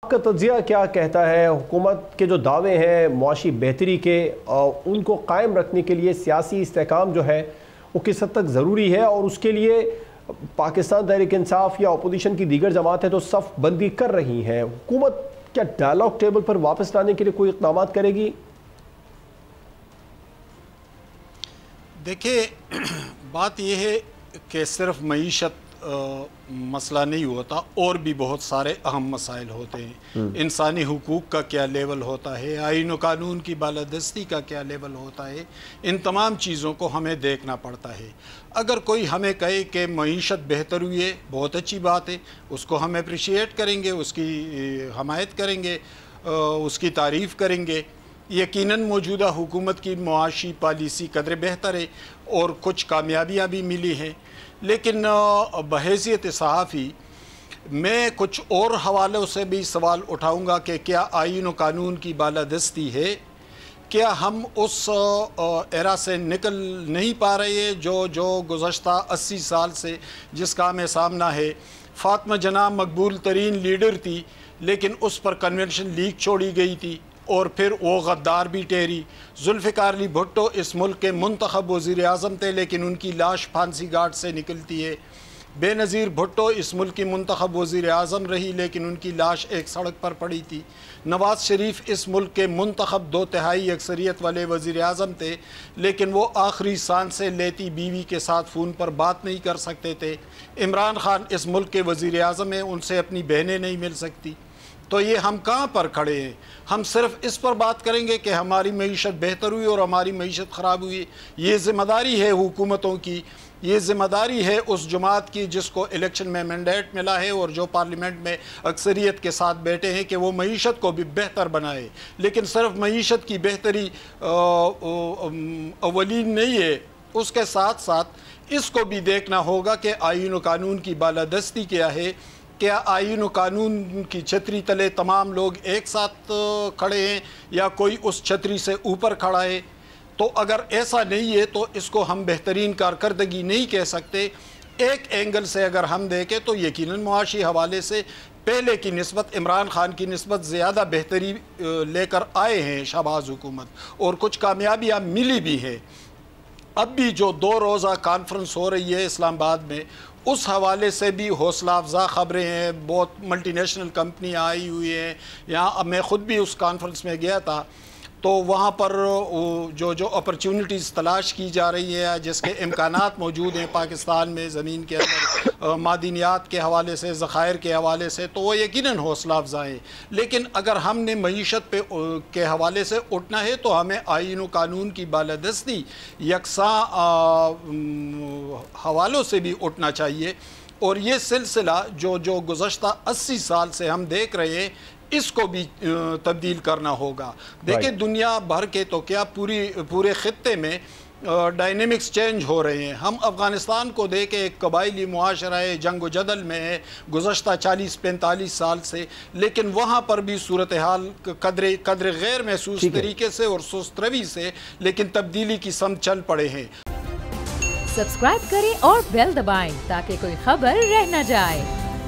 کا تجزیہ کیا کہتا ہے؟ حکومت کے جو دعوے ہیں معاشی بہتری کے، ان کو قائم رکھنے کے لیے سیاسی استحکام جو ہے وہ کس حد تک ضروری ہے، اور اس کے لیے پاکستان تحریک انصاف یا اپوزیشن کی دیگر جماعتیں تو صف بندی کر رہی ہیں، حکومت کیا ڈائلاگ ٹیبل پر واپس لانے کے لیے کوئی اقدامات کرے گی؟ دیکھیں، بات یہ ہے کہ صرف معیشت مسئلہ نہیں ہوتا، اور بھی بہت سارے اہم مسائل ہوتے ہیں۔ انسانی حقوق کا کیا لیول ہوتا ہے، آئین و قانون کی بالادستی کا کیا لیول ہوتا ہے، ان تمام چیزوں کو ہمیں دیکھنا پڑتا ہے۔ اگر کوئی ہمیں کہے کہ معیشت بہتر ہوئی ہے، بہت اچھی بات ہے، اس کو ہم اپریشیٹ کریں گے، اس کی حمایت کریں گے، اس کی تعریف کریں گے۔ یقیناً موجودہ حکومت کی معاشی پالیسی قدر بہتر ہے اور کچھ کامیابیاں بھی ملی ہیں، لیکن بحیثیت صحافی میں کچھ اور حوالوں سے بھی سوال اٹھاؤں گا کہ کیا آئین و قانون کی بالادستی ہے؟ کیا ہم اس ایرا سے نکل نہیں پا رہے جو گزشتہ 80 سال سے جس کا ہمیں سامنا ہے؟ فاطمہ جناح مقبول ترین لیڈر تھی، لیکن اس پر کنونشن لیگ چھوڑی گئی تھی اور پھر وہ غدار بھی ٹھہری۔ ذوالفقار علی بھٹو اس ملک کے منتخب وزیر اعظم تھے، لیکن ان کی لاش پھانسی گھاٹ سے نکلتی ہے۔ بے نظیر بھٹو اس ملک کی منتخب وزیر اعظم رہی، لیکن ان کی لاش ایک سڑک پر پڑی تھی۔ نواز شریف اس ملک کے منتخب 2/3 اکثریت والے وزیر اعظم تھے، لیکن وہ آخری سانس سے لیتی بیوی کے ساتھ فون پر بات نہیں کر سکتے تھے۔ عمران خان اس ملک کے وزیر اعظم ہیں، ان سے اپنی بہنیں نہیں مل سکتی۔ تو یہ ہم کہاں پر کھڑے ہیں؟ ہم صرف اس پر بات کریں گے کہ ہماری معیشت بہتر ہوئی اور ہماری معیشت خراب ہوئی۔ یہ ذمہ داری ہے حکومتوں کی، یہ ذمہ داری ہے اس جماعت کی جس کو الیکشن میں مینڈیٹ ملا ہے اور جو پارلیمنٹ میں اکثریت کے ساتھ بیٹھے ہیں کہ وہ معیشت کو بھی بہتر بنائے۔ لیکن صرف معیشت کی بہتری اولین نہیں ہے، اس کے ساتھ ساتھ اس کو بھی دیکھنا ہوگا کہ آئین و قانون کی بالادستی کیا ہے۔ کیا آئین و قانون کی چھتری تلے تمام لوگ ایک ساتھ کھڑے ہیں یا کوئی اس چھتری سے اوپر کھڑا ہے؟ تو اگر ایسا نہیں ہے تو اس کو ہم بہترین کارکردگی نہیں کہہ سکتے۔ ایک اینگل سے اگر ہم دیکھیں تو یقیناً معاشی حوالے سے پہلے کی نسبت، عمران خان کی نسبت زیادہ بہتری لے کر آئے ہیں شہباز حکومت، اور کچھ کامیابیاں ملی بھی ہیں۔ اب بھی جو 2 روزہ کانفرنس ہو رہی ہے اسلام آباد میں، اس حوالے سے بھی حوصلہ افزا خبریں ہیں۔ بہت ملٹی نیشنل کمپنیاں آئی ہوئی ہیں یہاں، میں خود بھی اس کانفرنس میں گیا تھا، تو وہاں پر جو اپرچونٹیز تلاش کی جا رہی ہے، جس کے امکانات موجود ہیں پاکستان میں زمین کے اندر، معدنیات کے حوالے سے، ذخائر کے حوالے سے، تو وہ یقیناً حوصلہ افزا ہے۔ لیکن اگر ہم نے معیشت کے حوالے سے اٹھنا ہے تو ہمیں آئین و قانون کی بالادستی یکساں حوالوں سے بھی اٹھنا چاہیے، اور یہ سلسلہ جو گزشتہ 80 سال سے ہم دیکھ رہے ہیں، اس کو بھی تبدیل کرنا ہوگا۔ دیکھیں، دنیا بھر کے تو کیا پورے خطے میں ڈائنامکس چینج ہو رہے ہیں۔ ہم افغانستان کو دیکھیں، ایک قبائلی معاشرہ ہے، جنگ و جدل میں ہے گزشتہ 40-45 سال سے، لیکن وہاں پر بھی صورتحال قدر غیر محسوس طریقے سے اور سست روی سے لیکن تبدیلی کی سمت چل پڑے ہیں۔ سبسکرائب کریں اور بیل دبائیں تاکہ کوئی خبر رہ نہ جائے۔